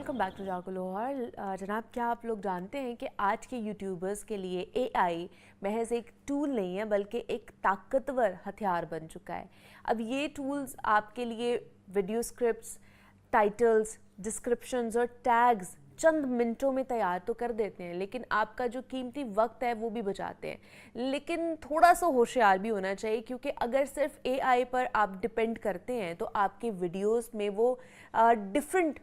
Welcome back to जागो लाहौर। जनाब, क्या आप लोग जानते हैं कि आज के यूट्यूबर्स के लिए एआई महज एक टूल नहीं है बल्कि एक ताकतवर हथियार बन चुका है। अब ये टूल्स आपके लिए वीडियो स्क्रिप्ट्स, टाइटल्स, डिस्क्रिप्शंस और टैग्स चंद मिनटों में तैयार तो कर देते हैं, लेकिन आपका जो कीमती वक्त है वो भी बचाते हैं। लेकिन थोड़ा सा होशियार भी होना चाहिए, क्योंकि अगर सिर्फ एआई पर आप डिपेंड करते हैं तो आपके वीडियोस में वो डिफरेंट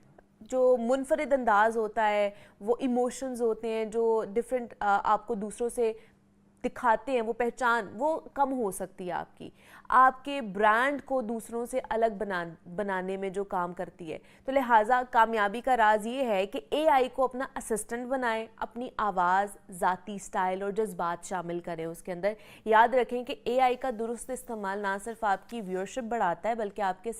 जो मुनफरिद अंदाज होता है, वो इमोशंस होते हैं जो डिफरेंट आपको दूसरों से दिखाते हैं, वो पहचान वो कम हो सकती है आपके ब्रांड को दूसरों से अलग बनाने में जो काम करती है। तो लिहाजा कामयाबी का राज ये है कि एआई को अपना असिस्टेंट बनाएं, अपनी आवाज़, ज़ाती स्टाइल और जज्बात शामिल करें उसके अंदर। याद रखें कि एआई का दुरुस्त इस्तेमाल ना सिर्फ आपकी व्यूअरशिप बढ़ाता है बल्कि आपके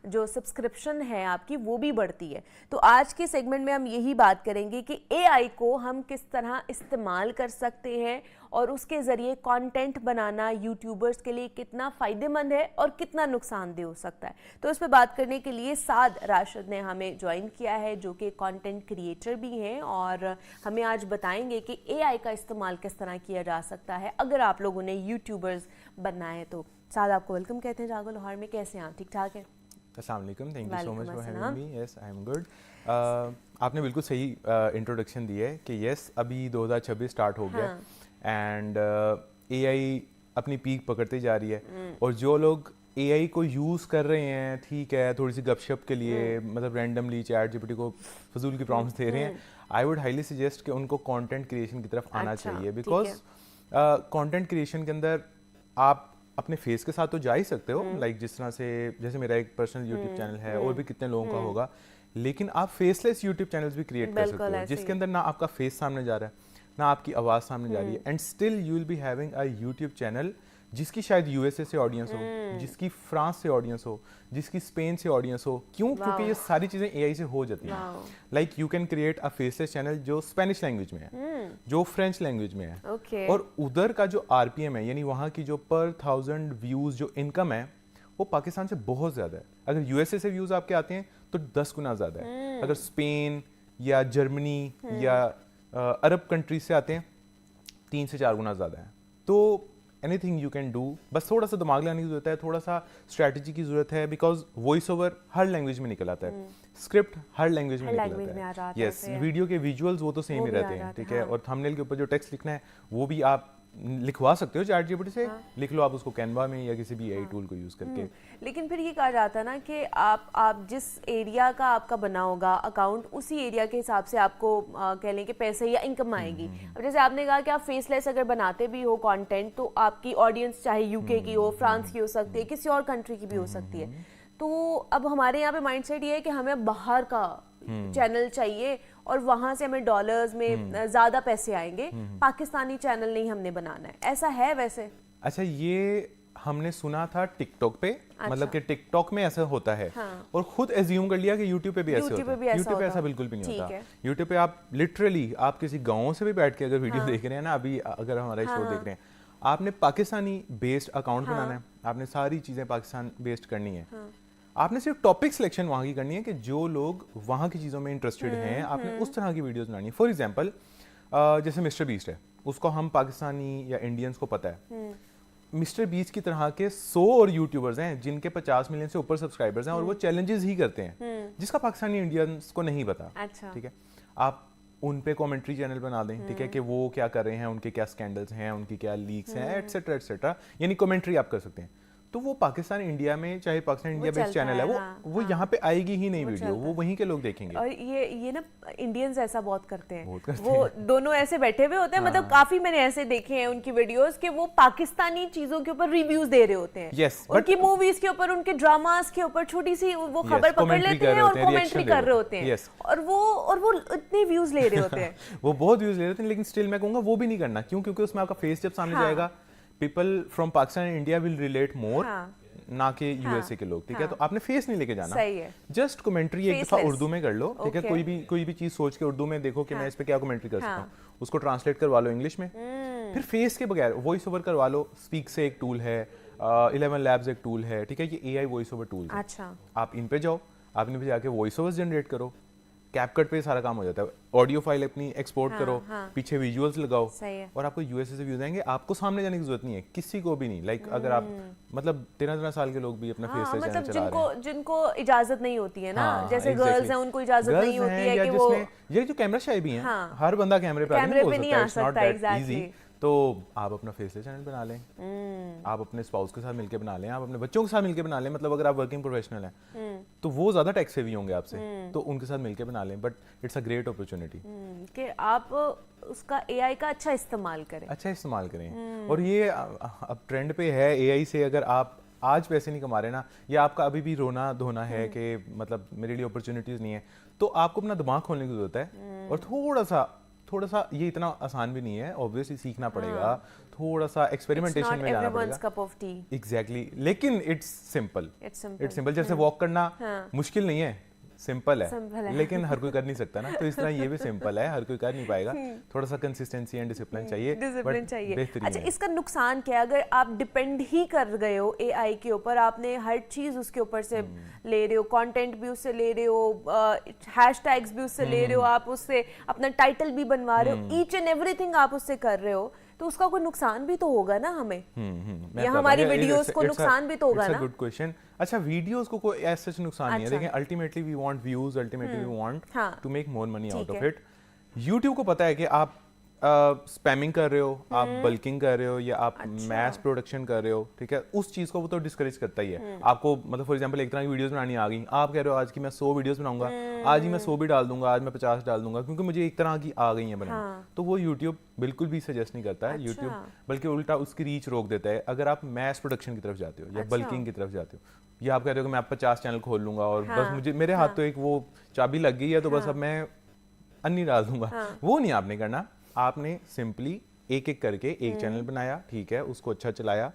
जो सब्सक्रिप्शन है आपकी वो भी बढ़ती है। तो आज के सेगमेंट में हम यही बात करेंगे कि एआई को हम किस तरह इस्तेमाल कर सकते हैं और उसके ज़रिए कंटेंट बनाना यूट्यूबर्स के लिए कितना फ़ायदेमंद है और कितना नुकसानदेह हो सकता है। तो इस पर बात करने के लिए साद राशिद ने हमें ज्वाइन किया है, जो कि कंटेंट क्रिएटर भी हैं और हमें आज बताएंगे कि एआई का इस्तेमाल किस तरह किया जा सकता है अगर आप लोगों ने यूट्यूबर्स बनना है। तो साद, आपको वेलकम कहते हैं जागो लाहौर में। कैसे हैं आप? ठीक ठाक है? अस्सलाम वालेकुम, thank you so much for having me. Yes, I am good. आपने बिल्कुल सही इंट्रोडक्शन दी है कि यस, अभी 2026 स्टार्ट हो गया एंड एआई अपनी पीक पकड़ती जा रही है और जो लोग एआई को यूज़ कर रहे हैं, ठीक है, थोड़ी सी गपशप के लिए मतलब रैंडमली चैट जीपीटी को फजूल की प्रॉम्प्ट्स दे रहे हैं, आई वुड हाईली सजेस्ट कि उनको कंटेंट क्रिएशन की तरफ आना चाहिए। बिकॉज कंटेंट क्रिएशन के अंदर आप अपने फेस के साथ तो जा ही सकते हो, लाइक जिस तरह से जैसे मेरा एक पर्सनल यूट्यूब चैनल है और भी कितने लोगों का होगा, लेकिन आप फेसलेस यूट्यूब चैनल्स भी क्रिएट कर सकते हो जिसके अंदर ना आपका फेस सामने जा रहा है ना आपकी आवाज़ सामने जा रही है, and still you will be having a YouTube channel जिसकी शायद यूएसए से ऑडियंस हो, जिसकी फ्रांस से ऑडियंस हो, जिसकी स्पेन से ऑडियंस हो। क्यों? क्योंकि ये सारी चीज़ें एआई से हो जाती हैं। Like you can create a faceless channel जो स्पेनिश लैंग्वेज में है, जो फ्रेंच लैंग्वेज में है, और उधर का जो आरपीएम है, यानी वहाँ की जो पर 1000 व्यूज़ जो इनकम है, वो पाकिस्तान से बहुत ज़्यादा है। अगर यूएसए से व्यूज़ आपके आते हैं तो 10 गुना ज़्यादा है। अगर स्पेन या जर्मनी या अरब कंट्रीज से आते हैं 3 से 4 गुना ज़्यादा है। तो एनीथिंग यू कैन डू, बस थोड़ा सा दिमाग लगाने की जरूरत है, थोड़ा सा स्ट्रैटेजी की जरूरत है, because voice over her language में निकल आता है, स्क्रिप्ट हर लैंग्वेज में निकल आता है। यस, वीडियो के विजुअल्स वो तो सेम ही रहते हैं, ठीक है, और थंबनेल के ऊपर जो टेक्स्ट लिखना है वो भी आप लिखवा सकते हो चैट जीपीटी से, लिख लो आप उसको कैनवा में या किसी भी एआई टूल को यूज करके। लेकिन फिर ये कहा जाता है ना कि आप जिस एरिया का आपका बना होगा अकाउंट, उसी एरिया के हिसाब से आपको कह लें कि पैसे या इनकम आएगी। अब जैसे आपने कहा कि आप फेसलेस अगर बनाते भी हो कंटेंट, तो आपकी ऑडियंस चाहे यूके की हो, फ्रांस की हो सकती है, किसी और कंट्री की भी हो सकती है। तो अब हमारे यहाँ पे माइंडसेट ये है कि हमें बाहर का चैनल चाहिए और वहां से हमें डॉलर्स में ज्यादा पैसे आएंगे, पाकिस्तानी चैनल नहीं हमने बनाना है। ऐसा है वैसे? अच्छा, ये हमने सुना था टिकटॉक पे। अच्छा। मतलब कि टिकटॉक में ऐसा होता है। हाँ। और खुद एज्यूम कर लिया कि यूट्यूब पे भी ऐसा होता है। यूट्यूब पे ऐसा बिल्कुल भी नहीं होता। यूट्यूब पे आप लिटरली आप किसी गाँव से भी बैठ के अगर वीडियो देख रहे हैं ना, अभी अगर हमारा शो देख रहे हैं, आपने पाकिस्तानी बेस्ड अकाउंट बनाना है, आपने सारी चीजें पाकिस्तान बेस्ड करनी है, आपने सिर्फ टॉपिक सिलेक्शन वहाँ की करनी है कि जो लोग वहाँ की चीज़ों में इंटरेस्टेड हैं, आपने उस तरह की वीडियोस बनानी है। फॉर एग्जांपल जैसे मिस्टर बीस्ट है, उसको हम पाकिस्तानी या इंडियंस को पता है। मिस्टर बीस्ट की तरह के 100 और यूट्यूबर्स हैं जिनके 50 मिलियन से ऊपर सब्सक्राइबर्स हैं और वो चैलेंजेस ही करते हैं जिसका पाकिस्तानी इंडियंस को नहीं पता। अच्छा। ठीक है, आप उन पे कमेंट्री चैनल बना दें, ठीक है, कि वो क्या कर रहे हैं, उनके क्या स्कैंडल्स हैं, उनकी क्या लीक्स हैं, एटसेट्रा एटसेट्रा, यानी कमेंट्री आप कर सकते हैं। तो वो पाकिस्तान इंडिया में, चाहे पाकिस्तान इंडिया बेस्ड चैनल है, वो यहाँ पे आएगी ही नहीं वीडियो, वो वहीं के लोग देखेंगे। और ये ना इंडियंस ऐसा बहुत करते हैं, वो दोनों ऐसे बैठे हुए होते हैं, मतलब काफी मैंने ऐसे देखे हैं उनकी वीडियोस कि वो पाकिस्तानी चीजों के ऊपर रिव्यूज दे रहे होते हैं। यस, उनकी मूवीज के ऊपर, उनके ड्रामास के ऊपर छोटी सी वो खबर पकड़ लेते हैं और कमेंट्री कर रहे होते हैं, और वो इतने व्यूज ले रहे होते हैं। वो बहुत व्यूज ले रहे होते हैं, लेकिन स्टिल मैं कहूंगा वो भी नहीं करना। क्यों? क्योंकि उसमें आपका फेस जब सामने जाएगा, people from Pakistan and India will relate मोर, ना कि यूएसए के लोग, ठीक है। तो आपने फेस नहीं लेके जाना, सही है। जस्ट कमेंट्री एक दफा उर्दू में कर लो, ठीक है। कोई भी चीज सोच के उर्दू में देखो कि मैं इस पे क्या कमेंट्री कर सकता हूँ, उसको ट्रांसलेट करवा लो इंग्लिश में, फिर फेस के बगैर वॉइस ओवर करवा लो। स्पीक से एक टूल है, 11 लैब्स एक टूल है, ठीक है, ये एआई वॉइस ओवर टूल है। अच्छा, आप इन पे जाओ, आप इन पे जाके वॉइस ओवर्स जनरेट करो, कैपकट पे सारा काम हो जाता है, ऑडियो फाइल अपनी एक्सपोर्ट करो, पीछे विजुअल्स लगाओ और आपको यूएसए से व्यूज आएंगे, आपको सामने जाने की जरूरत नहीं है, किसी को भी नहीं। लाइक अगर आप मतलब 13 साल के लोग भी अपना फेस से चैनल चला रहे हैं, जिनको इजाजत नहीं होती है ना, जैसे गर्ल्स हैं उनको इजाजत नहीं होती है कि वो ये जो कैमरा शाई भी हैं, हर बंदा कैमरे पे नहीं आ सकता, इट्स नॉट दैट इजी। तो आप अपना फेसलेस चैनल बना लें, आप अपने स्पाउस के साथ मिलकर बना लें, आप अपने बच्चों के साथ मिलकर बना लें, मतलब अगर आप वर्किंग प्रोफेशनल हैं तो वो ज्यादा टेक सेवी होंगे आपसे, तो उनके साथ मिलकर बना लें। But it's a great opportunity कि आप उसका एआई का अच्छा इस्तेमाल करें, और ये अब ट्रेंड पे है एआई से। अगर आप आज पैसे नहीं कमा रहे ना, या आपका अभी भी रोना धोना है कि मतलब मेरे लिए अपॉर्चुनिटीज नहीं है, तो आपको अपना दिमाग खोलने की जरूरत है, और थोड़ा सा ये इतना आसान भी नहीं है, ऑब्वियसली सीखना पड़ेगा, थोड़ा सा एक्सपेरिमेंटेशन में जाना पड़ेगा। एग्जैक्टली, लेकिन इट्स सिंपल। जैसे वॉक करना मुश्किल नहीं है, सिंपल है, लेकिन हर कोई कर नहीं सकता ना, तो इस तरह ये भी सिंपल है, हर कोई कर नहीं पाएगा, थोड़ा सा कंसिस्टेंसी एंड डिसिप्लिन चाहिए। अच्छा, इसका नुकसान क्या है अगर आप डिपेंड ही कर गए हो एआई के ऊपर, आपने हर चीज उसके ऊपर से ले रहे हो, कंटेंट भी उससे ले रहे हो, हैशटैग्स भी उससे ले रहे हो, आप उससे अपना टाइटल भी बनवा रहे हो, ईच एंड एवरीथिंग आप उससे कर रहे हो, तो उसका कोई नुकसान भी तो होगा ना हमें, या हमारी वीडियोस को नुकसान भी तो होगा ना। Good question. अच्छा, वीडियोस को कोई ऐसा नुकसान नहीं है, देखें ultimately we want views, ultimately we want to make more money out of it. YouTube को पता है कि आप स्पैमिंग कर रहे हो, आप बल्किंग कर रहे हो, या आप मैस प्रोडक्शन कर रहे हो, ठीक है, उस चीज को वो तो डिस्करेज करता ही है आपको। मतलब फॉर एग्जांपल एक तरह की वीडियोस बनानी आ गई, आप कह रहे हो आज की मैं 100 वीडियोस बनाऊंगा, आज ही मैं 100 भी डाल दूंगा, आज मैं 50 डाल दूंगा, क्योंकि मुझे एक तरह की आ गई है बनानी। तो वो यूट्यूब बिल्कुल भी सजेस्ट नहीं करता है, यूट्यूब बल्कि उल्टा उसकी रीच रोक देता है अगर आप मैस प्रोडक्शन की तरफ जाते हो या बल्किंग की तरफ जाते हो, या आप कह रहे हो कि मैं 50 चैनल खोल लूंगा और बस मुझे मेरे हाथ तो एक वो चाबी लग गई है, तो बस अब मैं अन्नी डाल दूंगा। वो नहीं आपने करना, आपने सिंपली एक एक करके एक चैनल बनाया, ठीक है, उसको अच्छा चलाया,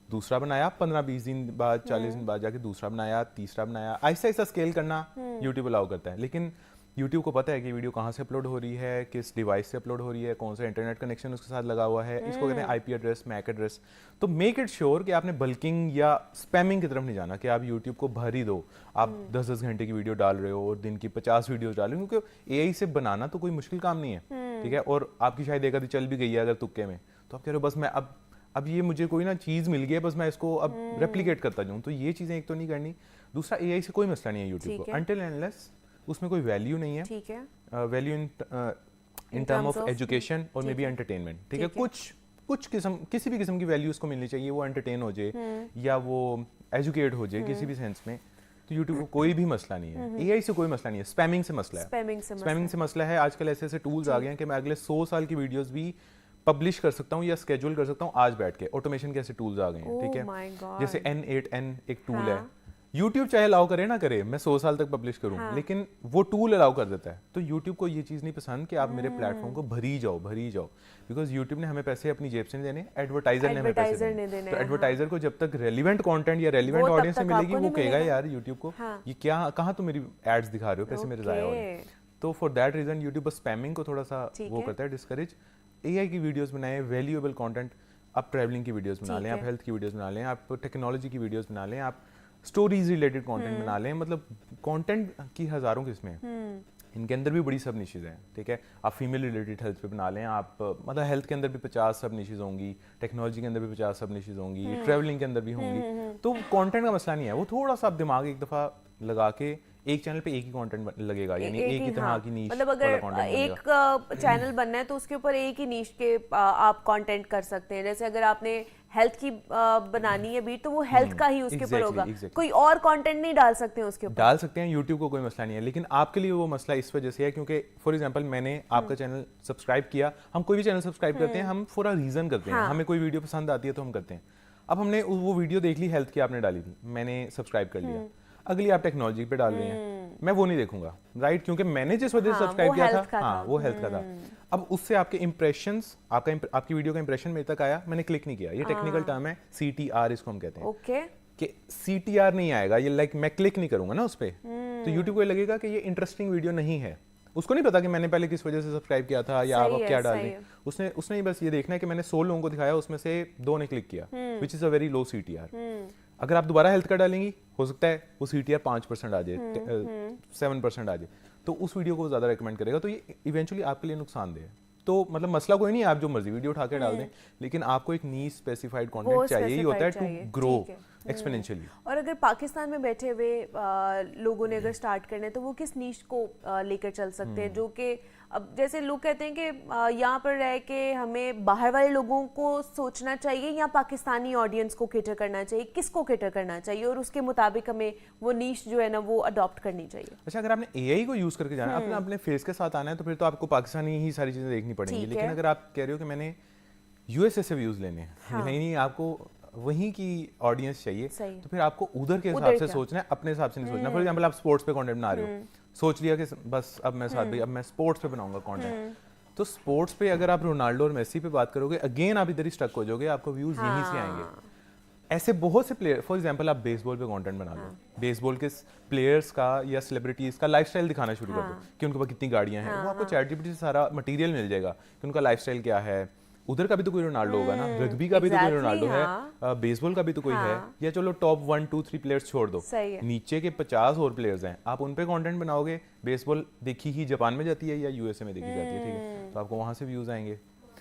दूसरा बनाया, 15-20 दिन बाद 40 दिन बाद जाके दूसरा बनाया, तीसरा बनाया, ऐसा ऐसा स्केल करना यूट्यूब अलाउ करता है। लेकिन यूट्यूब को पता है कि वीडियो कहाँ से अपलोड हो रही है, किस डिवाइस से अपलोड हो रही है, कौन सा इंटरनेट कनेक्शन उसके साथ लगा हुआ है, इसको कहते हैं आईपी एड्रेस, मैक एड्रेस। तो मेक इट श्योर कि आपने बल्किंग या स्पैमिंग की तरफ नहीं जाना, कि आप यूट्यूब को भर ही दो, आप 10-10 घंटे की वीडियो डाल रहे हो और दिन की 50 वीडियो डाल रहे हो, क्योंकि एआई से बनाना तो कोई मुश्किल काम नहीं है, ठीक है, और आपकी शायद एक आधी चल भी गई है अगर तुक्के में, तो आप कह रहे हो बस मैं अब ये मुझे कोई ना चीज़ मिल गई है, बस मैं इसको अब रेप्लिकेट करता जाऊँ, तो ये चीज़ें एक तो नहीं करनी। दूसरा, एआई से कोई मसला नहीं है यूट्यूब को, अनटिल एंड अनलेस उसमें कोई वैल्यू नहीं है, ठीक है, value in term of education और मे बी एंटरटेनमेंट, ठीक है, कुछ किसी भी किस्म की वैल्यू उसको मिलनी चाहिए, वो एंटरटेन हो जाए या वो एजुकेट हो जाए किसी भी सेंस में, तो यूट्यूब को कोई भी मसला नहीं है। एआई से कोई मसला नहीं है, स्पैमिंग से मसला है, स्पैमिंग से मसला है। आजकल ऐसे ऐसे टूल्स आ गए हैं कि मैं अगले 100 साल की वीडियोस भी पब्लिश कर सकता हूँ या स्केड्यूल कर सकता हूँ आज बैठ के, ऑटोमेशन के ऐसे टूल्स आ गए हैं, ठीक है, जैसे N8N एक टूल है, यूट्यूब चाहे अलाउ करे ना करे, मैं 100 साल तक पब्लिश करूं, लेकिन वो टूल अलाउ कर देता है। तो यूट्यूब को ये चीज़ नहीं पसंद कि आप मेरे प्लेटफॉर्म को भरी जाओ, बिकॉज यूट्यूब ने हमें पैसे अपनी जेब से नहीं देने, एडवर्टाइजर ने हमें पैसे देने। तो एडवर्टाइजर को जब तक रेलिवेंट कंटेंट या रेलिवेंट ऑडियंस से मिलेगी, वो कहेगा यार यूट्यूब को ये क्या, कहाँ तुम मेरी एड्स दिखा रहे हो, पैसे मेरे ज़ाया हो रहे हैं। तो for that reason YouTube spamming को थोड़ा सा वो करता है, डिस्करेज। एआई की वीडियोस बनाए, वैल्यूएबल कंटेंट, आप ट्रैवलिंग की वीडियोस बना लें, आप हेल्थ की वीडियोस बना लें, आप टेक्नोलॉजी की वीडियोस बना लें, आप स्टोरीज रिलेटेड कंटेंट बना लें, मतलब कंटेंट की हजारों किस्में हैं, इनके अंदर भी बड़ी सब निशेज हैं, ठीक है, आप फीमेल रिलेटेड हेल्थ पे बना लें, आप मतलब हेल्थ के अंदर भी 50 सब निशेज होंगी, टेक्नोलॉजी के अंदर भी 50 सब निशेज होंगी, ट्रैवलिंग के अंदर भी होंगी, तो कंटेंट का मसला नहीं है, वो थोड़ा सा आप दिमाग एक दफ़ा लगा के एक चैनल पे एक ही कंटेंट लगेगा, यानी एक ही तरह की नीश, मतलब अगर एक चैनल बनना है तो उसके ऊपर एक ही नीश के आप कंटेंट कर सकते हैं। जैसे अगर आपने हेल्थ की बनानी है बीट, तो वो हेल्थ का ही उसके ऊपर होगा, कोई और कंटेंट नहीं डाल सकते हैं उसके ऊपर। डाल सकते हैं, यूट्यूब को कोई मसला नहीं है, लेकिन आपके लिए वो मसला इस वजह से है क्योंकि फॉर एग्जांपल मैंने आपका चैनल सब्सक्राइब किया, हम कोई भी चैनल सब्सक्राइब करते हैं, हम फॉर अ रीजन करते हैं, हमें कोई वीडियो पसंद आती है तो हम करते हैं। अब हमने वो वीडियो देख ली, हेल्थ की आपने डाली थी, मैंने सब्सक्राइब कर लिया, अगली आप टेक्नोलॉजी पे डाल रही हैं, मैं वो नहीं देखूंगा, राइट, क्योंकि मैंने जिस वजह से सब्सक्राइब किया था, हाँ वो हेल्थ का था। अब उससे आपके इंप्रेशंस, आपकी वीडियो का इंप्रेशन मेरे तक आया, मैंने क्लिक नहीं किया, ये टेक्निकल टर्म है CTR, इसको हम कहते हैं, ओके, कि CTR नहीं आएगा, ये लाइक मैं क्लिक नहीं करूंगा ना उस पर, तो यूट्यूब को लगेगा कि ये इंटरेस्टिंग वीडियो नहीं है, उसको नहीं पता कि मैंने पहले किस वजह से सब्सक्राइब किया था या आप क्या डाल रहे, उसने बस ये देखना है कि मैंने 100 लोगों को दिखाया, उसमें से 2 ने क्लिक किया, which is a very low CTR। अगर आप दोबारा हेल्थ का डालेंगी, हो सकता है वो CTR 5% आ जाए, 7% आ जाए, तो उस वीडियो को ज़्यादा रेकमेंड करेगा, तो ये इवेंचुअली आपके लिए नुकसानदेह है। तो मतलब मसला कोई नहीं है, आप जो मर्जी वीडियो उठा के डाल दें, लेकिन आपको एक नीश स्पेसिफाइड कंटेंट चाहिए ही होता है टू ग्रो एक्सपोनेंशियली। और अगर पाकिस्तान में बैठे हुए लोगों ने अगर स्टार्ट करना है तो वो किस नीश को लेकर चल सकते हैं, जो कि अब जैसे लोग कहते हैं कि यहाँ पर रह के हमें बाहर वाले लोगों को सोचना चाहिए या पाकिस्तानी ऑडियंस को कैटर करना चाहिए, किसको कैटर करना चाहिए और उसके मुताबिक हमें वो नीश जो है ना वो अडॉप्ट करनी चाहिए। अच्छा, अगर आपने AI को यूज करके जाना है, अपने फेस के साथ आना है, तो फिर तो आपको पाकिस्तानी ही सारी चीजें देखनी पड़ेंगी। लेकिन अगर आप कह रहे हो कि मैंने USA से व्यूज लेने हैं, नहीं आपको वहीं की ऑडियंस चाहिए, तो फिर आपको उधर के हिसाब से सोचना है, अपने हिसाब से नहीं सोचना। फॉर एग्जांपल आप स्पोर्ट्स पे कंटेंट बना रहे हो, सोच लिया कि बस अब मैं साथ भाई अब मैं स्पोर्ट्स पे बनाऊंगा कंटेंट, तो स्पोर्ट्स पे अगर आप रोनाल्डो और मेसी पे बात करोगे, अगेन आप इधर ही स्टक हो जाओगे, आपको व्यूज यहीं से आएंगे। ऐसे बहुत से प्लेयर, फॉर एग्जांपल आप बेसबॉल पे कंटेंट बना लो, बेसबॉल के प्लेयर्स का या सेलिब्रिटीज का लाइफस्टाइल दिखाना शुरू कर दो कि उनके पास कितनी गाड़ियां हैं, वो आपको ChatGPT से सारा मटेरियल मिल जाएगा कि उनका लाइफस्टाइल क्या है। उधर का भी तो कोई रोनाल्डो होगा ना, रग्बी का भी तो कोई रोनाल्डो है, बेसबॉल का भी तो कोई है, या चलो टॉप 1 2 3 प्लेयर्स छोड़ दो, नीचे के 50 और प्लेयर्स हैं, आप उन पे कंटेंट बनाओगे। बेसबॉल देखी ही जापान में जाती है या USA में देखी जाती है, ठीक है, तो आपको वहां से व्यूज आएंगे।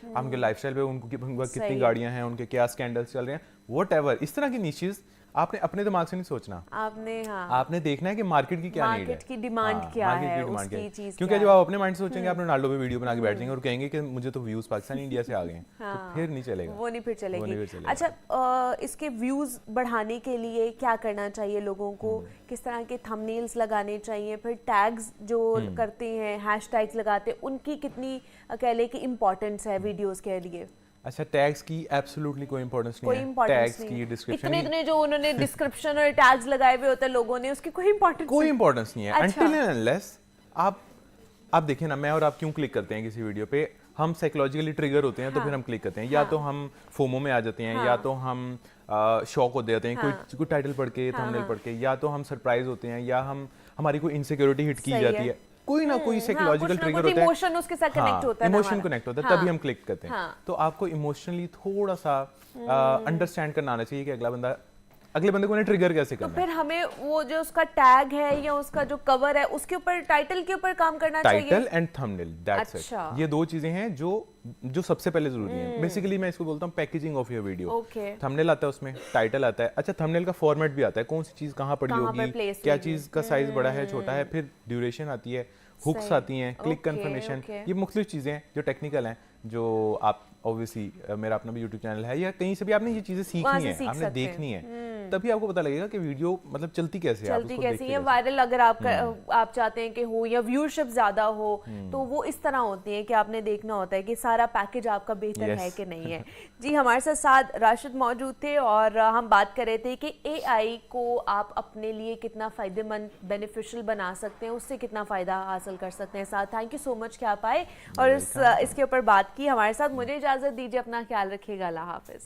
आप उनके लाइफस्टाइल पे उनको कितनी गाड़ियां हैं, उनके क्या स्कैंडल्स चल रहे हैं, व्हाटएवर, इस तरह की निशेस आपने अपने दिमाग से नहीं सोचना, आपने देखना है कि मार्केट की क्या नीड है, मार्केट की डिमांड क्या है, उसकी चीज। क्योंकि जब आप अपने माइंड से सोचेंगे, आप रोनाल्डो पे वीडियो बना के बैठ जाएंगे और कहेंगे कि मुझे तो व्यूज पाकिस्तान इंडिया से आ गए हैं, तो फिर नहीं चलेगा, वो नहीं फिर चलेगी। अच्छा, इसके व्यूज बढ़ाने के लिए क्या करना चाहिए लोगों को, किस तरह के थंबनेल्स लगाने चाहिए, फिर टैग्स जो करते हैं, हैशटैग्स लगाते हैं, उनकी कितनी कह ले कि इंपॉर्टेंस है वीडियोस के लिए? अच्छा, टैग्स की एब्सोल्युटली कोई इंपॉर्टेंस नहीं है, टैग्स की डिस्क्रिप्शन, इतने जो उन्होंने डिस्क्रिप्शन और टैग्स लगाए हुए होते हैं लोगों ने, उसकी कोई इंपॉर्टेंस नहीं है। अनटिल एंड अनलेस आप देखिए ना, मैं और आप क्यों क्लिक करते हैं किसी वीडियो पे, हम साइकोलॉजिकली ट्रिगर होते हैं, तो फिर हम क्लिक करते हैं, या तो हम फोमो में आ जाते हैं, या तो हम शॉक हो जाते हैं कोई टाइटल पढ़ के, थंबनेल पढ़ के, या तो हम सरप्राइज होते हैं, या हमारी कोई इनसिक्योरिटी हिट की जाती है, कोई ना कोई साइकोलॉजिकल ट्रिगर होता है, इमोशन उसके साथ कनेक्ट होता है, इमोशन कनेक्ट होता है, तभी हम क्लिक करते हैं। तो आपको इमोशनली थोड़ा सा अंडरस्टैंड करना आना चाहिए कि अगले बंदे को ट्रिगर कैसे करना है। तो फिर हमें वो जो उसका टैग है या उसका जो कवर है, उसके ऊपर, टाइटल के ऊपर काम करना चाहिए। Title and thumbnail, that's it. ये दो चीजें हैं जो सबसे पहले जरूरी हैं। बेसिकली मैं इसको बोलता हूँ packaging of your video. Thumbnail आता है, उसमें टाइटल आता है, अच्छा थंबनेल का फॉर्मेट भी आता है, कौन सी चीज कहाँ पड़ी होगी, क्या चीज का साइज बड़ा है छोटा है, फिर ड्यूरेशन आती है, हुक्स आती हैं, क्लिक कंफर्मेशन, ये मुख्तलिफ चीजें हैं जो टेक्निकल हैं, जो आप ऑब्वियसली मेरा अपना भी यूट्यूब चैनल है या कहीं से भी आपने ये चीजें सीखनी है, आपने देखनी है, तभी आपको पता लगेगा कि वीडियो मतलब चलती कैसे है, वायरल अगर आप चाहते हैं कि हो या व्यूअरशिप ज्यादा हो, तो वो इस तरह होती है कि आपने देखना होता है कि सारा पैकेज आपका बेहतर है कि नहीं है। जी, हमारे साथ राशिद मौजूद थे और हम बात कर रहे थे कि AI को आप अपने लिए कितना फायदेमंद, बेनिफिशियल बना सकते हैं, उससे कितना फायदा हासिल कर सकते हैं। साथ थैंक यू सो मच कि आप आए और इसके ऊपर बात की हमारे साथ। मुझे इजाजत दीजिए, अपना ख्याल रखिएगा, अल्लाह हाफिज।